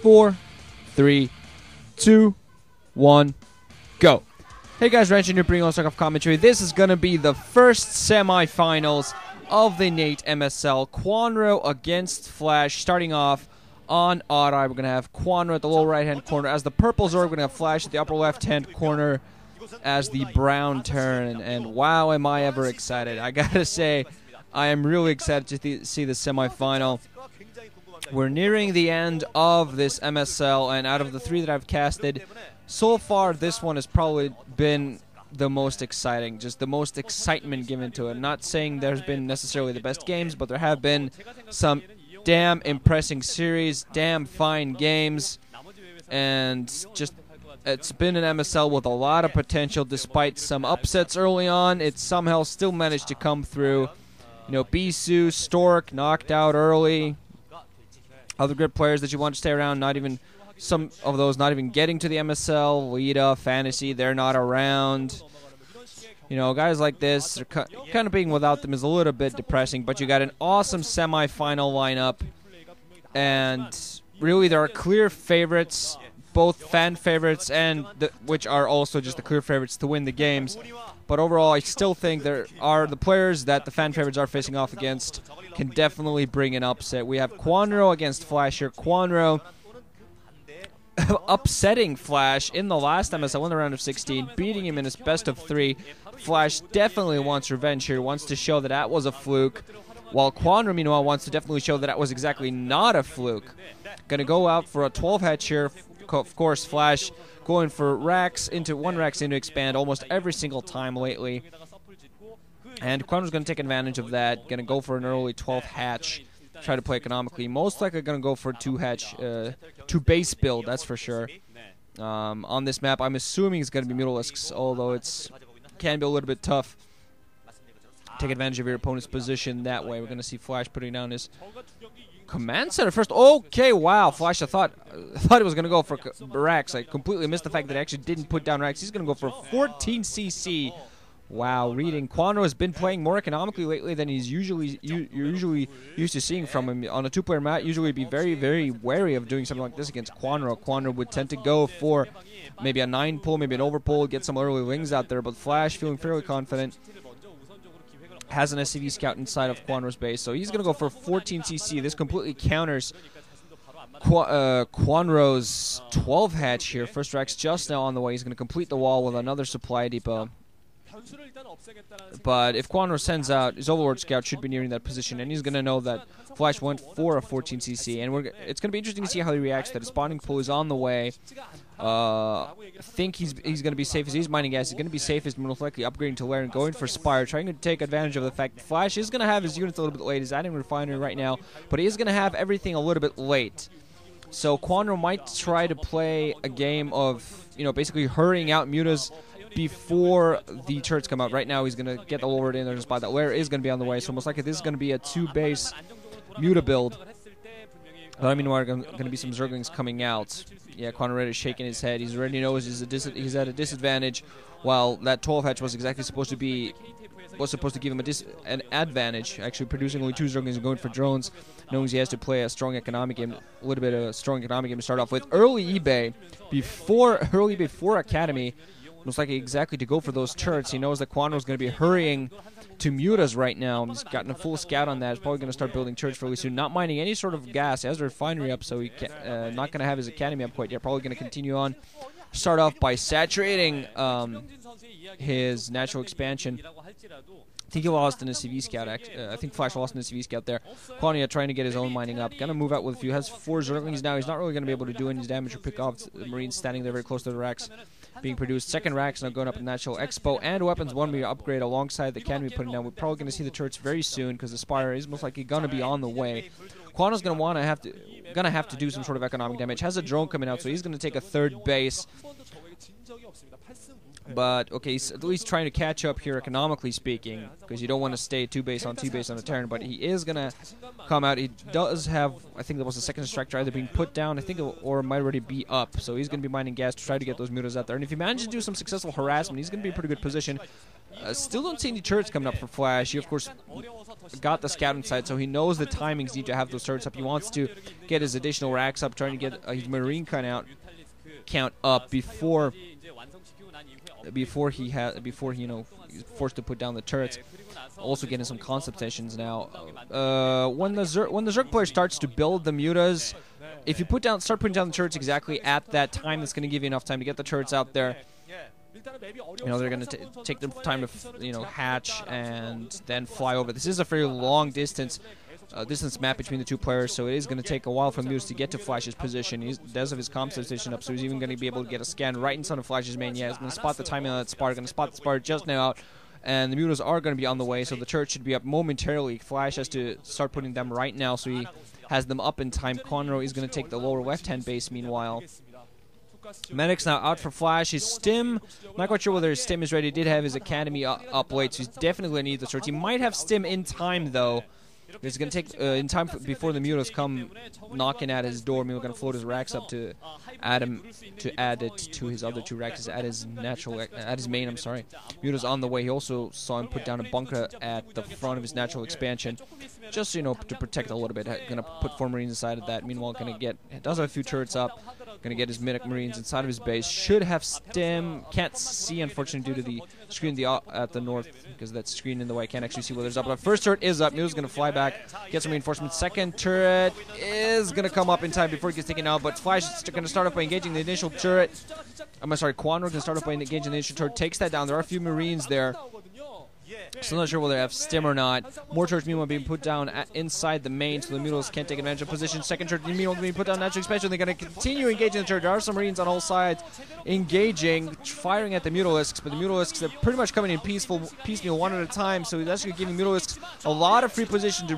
Four, 3, 2, 1, go. Hey guys, Ranch here bringing on Starcraft commentary. This is going to be the first semifinals of the Nate MSL. Kwanro against Flash. Starting off on odd eye, we're going to have Kwanro at the lower right-hand corner as the purple zerg. We're going to have Flash at the upper left-hand corner as the brown terran. And wow, am I ever excited. I got to say, I am really excited to see the semifinal. We're nearing the end of this MSL, and out of the 3 that I've casted, so far this one has probably been the most exciting, just the most excitement given to it. Not saying there's been necessarily the best games, but there have been some damn impressive series, damn fine games, and just it's been an MSL with a lot of potential. Despite some upsets early on, it somehow still managed to come through. You know, Bisu, Stork knocked out early. Other good players that you want to stay around, not even some of those not even getting to the MSL. Lita, Fantasy, they're not around. You know, guys like this, kind of being without them is a little bit depressing, but you got an awesome semi-final lineup. And really, there are clear favorites, both fan favorites and which are also just the clear favorites to win the games. But overall, I still think there are the players that the fan favorites are facing off against can definitely bring an upset. We have Kwanro against Flash here. Kwanro upsetting Flash in the last MSL in the round of 16, beating him in his best of 3. Flash definitely wants revenge here, wants to show that that was a fluke, while Kwanro, meanwhile, wants to definitely show that that was exactly not a fluke. Going to go out for a 12 hatch here. Of course, Flash going for racks into expand almost every single time lately. And Kwanro's going to take advantage of that. Going to go for an early 12 hatch. Try to play economically. Most likely going to go for 2 hatch, 2 base build, that's for sure. On this map, I'm assuming it's going to be Mutalisks, although it can be a little bit tough. Take advantage of your opponent's position that way. We're going to see Flash putting down his command center first. Okay, wow. Flash, I thought he was going to go for racks. I completely missed the fact that he actually didn't put down racks. He's going to go for 14 CC. Wow, reading. Kwanro has been playing more economically lately than he's usually used to seeing from him. On a 2-player map, usually be very, very wary of doing something like this against Kwanro. Kwanro would tend to go for maybe a 9 pull, maybe an over pull, get some early wings out there. But Flash, feeling fairly confident, has an SCV scout inside of Kwanro's base. So he's going to go for 14 CC. This completely counters Kwanro's 12 hatch here. First rack's just now on the way. He's going to complete the wall with another supply depot. But if Kwanro sends out, his Overlord Scout should be nearing that position, and he's going to know that Flash went for a 14 CC, and it's going to be interesting to see how he reacts. That his spawning pool is on the way. I think he's going to be safe as he's mining gas. He's going to be safest, most likely upgrading to Lair and going for Spire, trying to take advantage of the fact that Flash is going to have his units a little bit late. He's adding Refinery right now, but he is going to have everything a little bit late. So Kwanro might try to play a game of, you know, basically hurrying out mutas before the turrets come out. Right now, he's going to get the Lord in there to spot that Lair is going to be on the way, so most likely this is going to be a 2-base muta build. But I mean, there are going to be some Zerglings coming out. Yeah, Kwanro already shaking his head. He's already knows he's at a disadvantage, while that 12 hatch was exactly supposed to give him an advantage. Actually, producing only 2 Zerglings and going for drones, knowing he has to play a strong economic game, a little bit of a strong economic game to start off with. Early eBay before Academy. Most likely exactly to go for those turrets. He knows that Kwanro's going to be hurrying to mutas right now. He's gotten a full scout on that. He's probably going to start building turrets fairly soon. Not mining any sort of gas. He has a refinery up, so he not going to have his academy up quite yet. Probably going to continue on. Start off by saturating his natural expansion. I think he lost in his CV scout. I think Flash lost in his CV scout there. Kwanro trying to get his own mining up. Going to move out with a few. Has 4 Zerglings now. He's not really going to be able to do any damage or pick off the Marines standing there very close to the racks being produced. Second racks now going up in Natural Expo, and weapons 1 we upgrade alongside the Academy putting down. We're probably going to see the turrets very soon because the Spire is most likely going to be on the way. Kwanro's going to have to do some sort of economic damage. Has a drone coming out, so he's going to take a 3rd base. But, okay, he's at least trying to catch up here economically speaking, because you don't want to stay 2-base on 2-base on a Terran, but he is going to come out. He does have, I think there was a second structure either being put down, I think, or it might already be up. So he's going to be mining gas to try to get those mutas out there. And if he manages to do some successful harassment, he's going to be in a pretty good position. Still don't see any turrets coming up for Flash. He, of course, got the scout inside, so he knows the timings need to have those turrets up. He wants to get his additional racks up, trying to get his marine count up before he he's forced to put down the turrets. Also getting some concept sessions now. When the Zerg player starts to build the mutas, if you start putting down the turrets exactly at that time, that's going to give you enough time to get the turrets out there. They're going to take the time to hatch and then fly over. This is a very long distance map between the two players, so it is going to take a while for Muse to get to Flash's position. He does have his comp station up, so he's even going to be able to get a scan right in front of Flash's main. Yeah, he's going to spot the timing on that Spar, going to spot the Spar just now out, and the mutas are going to be on the way, so the turret should be up momentarily. Flash has to start putting them right now, so he has them up in time. Kwanro is going to take the lower left-hand base meanwhile. Medic's now out for Flash. His stim, not quite sure whether his stim is ready. He did have his academy up late, so he's definitely going to need the turrets. He might have stim in time, though. It's going to take in time before the mutas come knocking at his door. We're going to float his racks up to add it to his other two racks, at his main. I'm sorry. Mutas on the way. He also saw him put down a bunker at the front of his natural expansion, just to protect a little bit. Going to put 4 marines inside of that. Meanwhile, does have a few turrets up. Going to get his Medic Marines inside of his base. Should have stim. Can't see, unfortunately, due to the screen at the north, because that screen in the way. Can't actually see whether it's up. But first turret is up. Mu's going to fly back, get some reinforcements. Second turret is going to come up in time before it gets taken out. But Flash is going to start off by engaging the initial turret. Kwanro going to start off by engaging the initial turret. Takes that down. There are a few Marines there. Still not sure whether they have stim or not. More turrets meanwhile being put down inside the main, so the mutas can't take advantage of position. Second turret meanwhile being put down natural expansion. They're going to continue engaging the turret. There are some marines on all sides engaging, firing at the mutalisks, but the mutalisks are pretty much coming in piecemeal one at a time, so that's going to give the mutalisks a lot of free position to